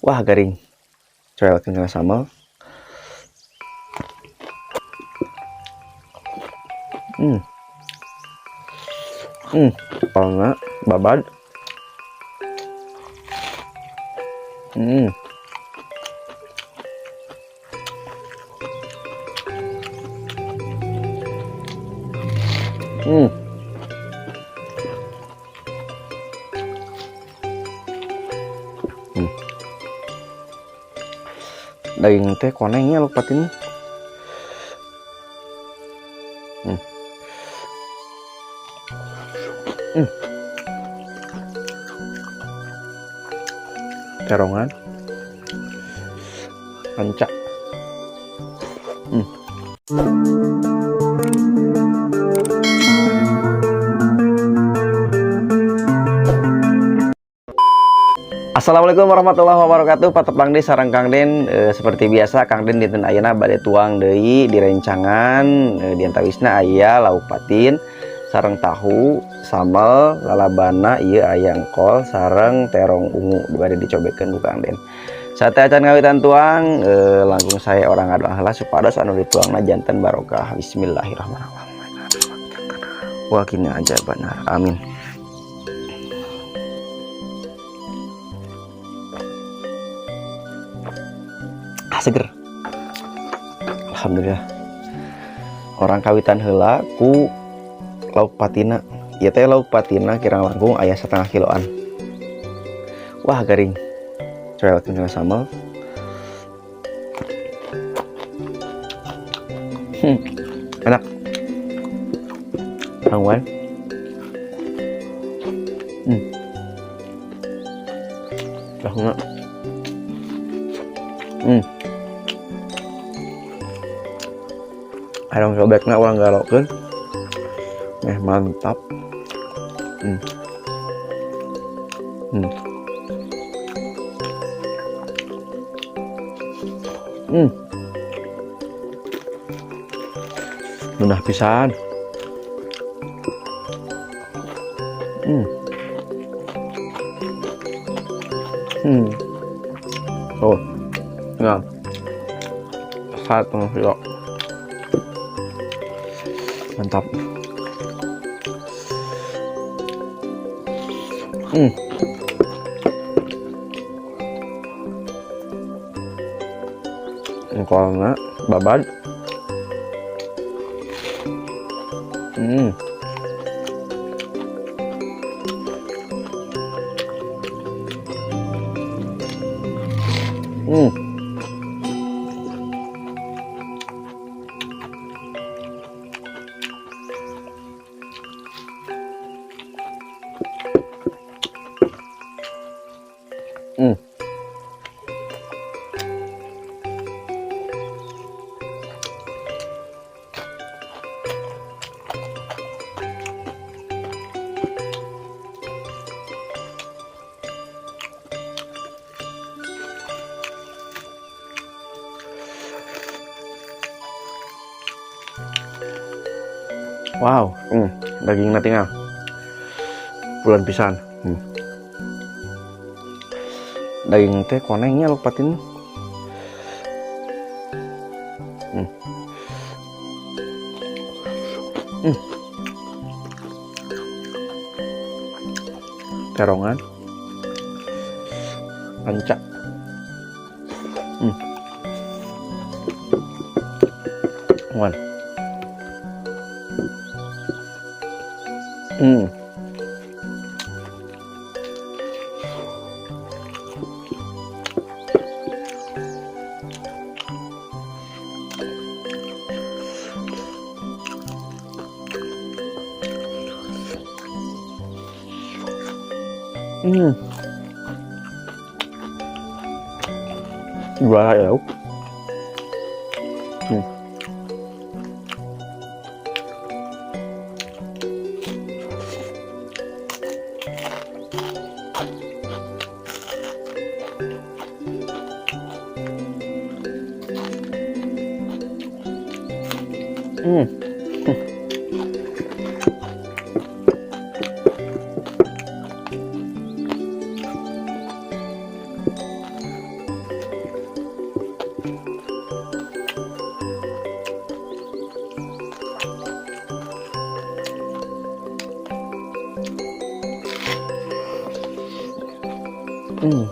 Wah garing coelkeun kana sambal. Hmm. Palna babad. Hmm. Hmm. Hmm. Daging teh konengnya lupat ini. Hmm. Hmm. Terongan. Rancak. Hmm. Assalamualaikum warahmatullahi wabarakatuh. Patepang di sareng Kang Den. Seperti biasa Kang Den dinten ayeuna bade tuang deui di rencangan di antawisna aya lauk patin sareng tahu, sambal, lalabana ieu aya engkol sareng terong ungu bade dicobekeun ku Kang Den. Sate acan ngawitan tuang langkung saya orang adu heula supados anu dituangna janten barokah. Bismillahirrahmanirrahim. Wa qina aja benar. Amin. Seger, alhamdulillah. Orang kawitan heula ku lauk patina. Ieu teh lauk patina kirang langkung aya 1/2 kiloan. Wah garing coelkeun kana sambal. Enak. Rangwan. Tahuna. Arang sobekna urang galokeun. Mantap. Munah pisan. Oh, nah, 1 kilo. Mantap. Engkolna babad. Wow, dagingna tinggal bulan pisan. Daging teh konengnya lupatin. Terongan. Rancak. Wan. Juara ya. Hmm.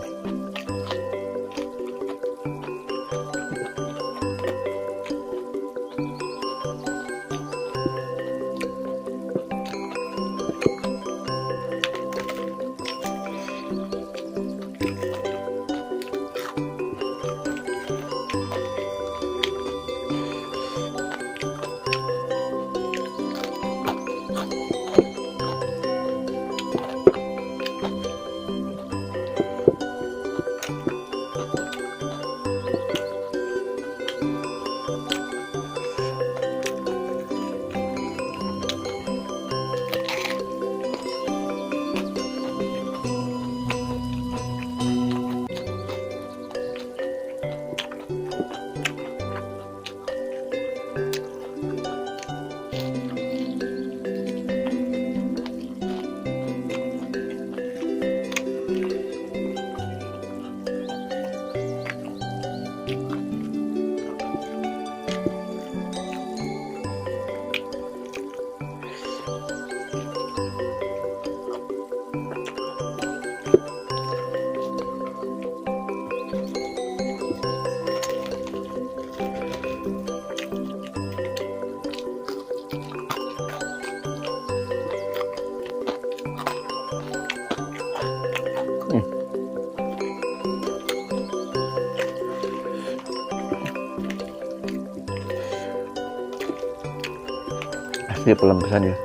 Asli pelan pisan ya.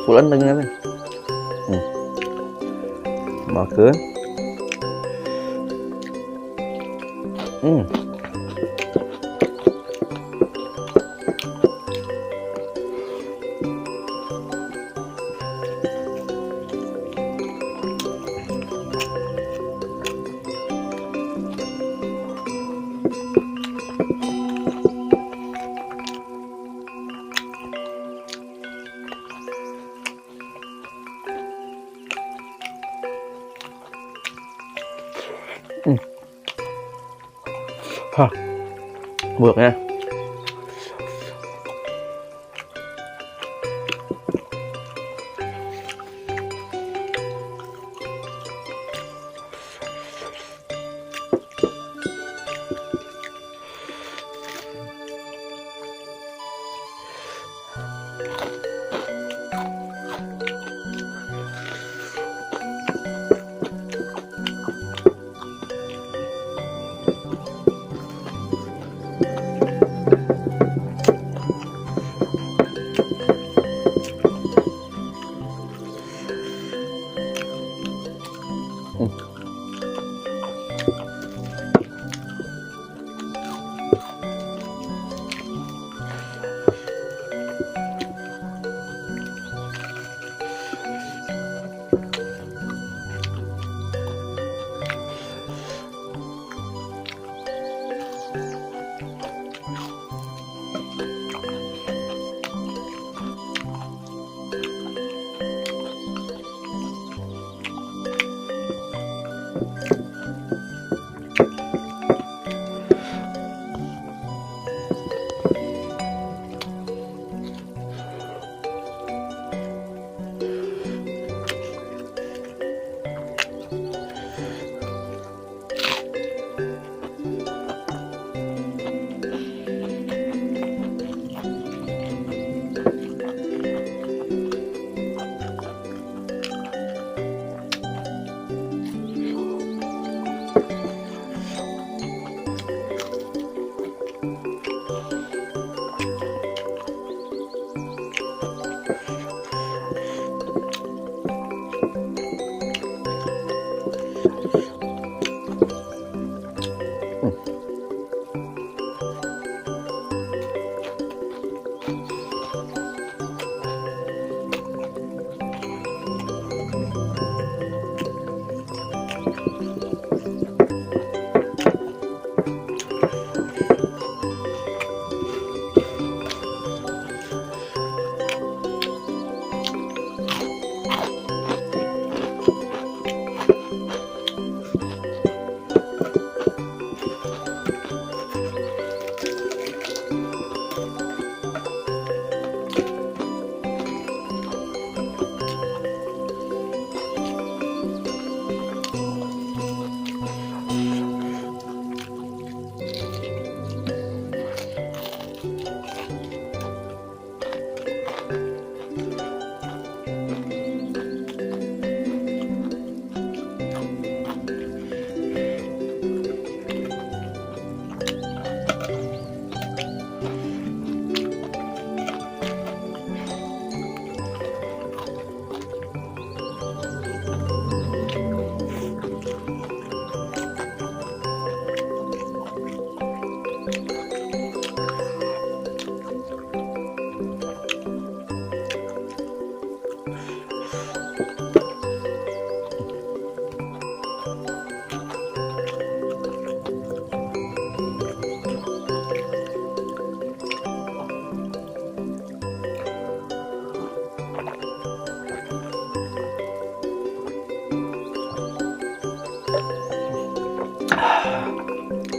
Pulan dengan makan. Hah, buatnya.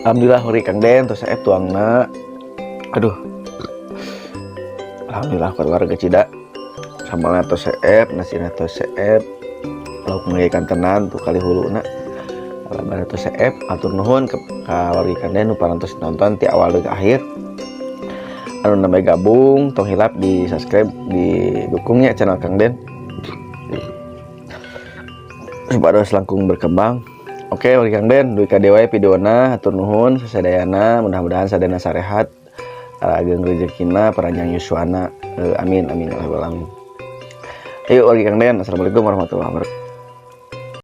Alhamdulillah hari Kang Den terus saya tuangna. Aduh. Alhamdulillah keluarga cida. Sambal atau seep, nasi atau seep. Lauk mengikan tenan tuh kali huluna. Labar atau seep, atur nuhun ke keluarga Kang Den nu parantos nonton ti awal ke akhir. Anu namanya gabung, tong hilap di subscribe, di dukungnya channel Kang Den. Supaya selangkung berkembang. Oke, warga Kang Den, duit kadewa videona, atur nuhun, sasadayana, mudah-mudahan sadana sarehat, ageng rezekina, peranjang yuswana, amin, amin, alamin. Ayo warga Kang Den, assalamualaikum warahmatullahi wabarakatuh.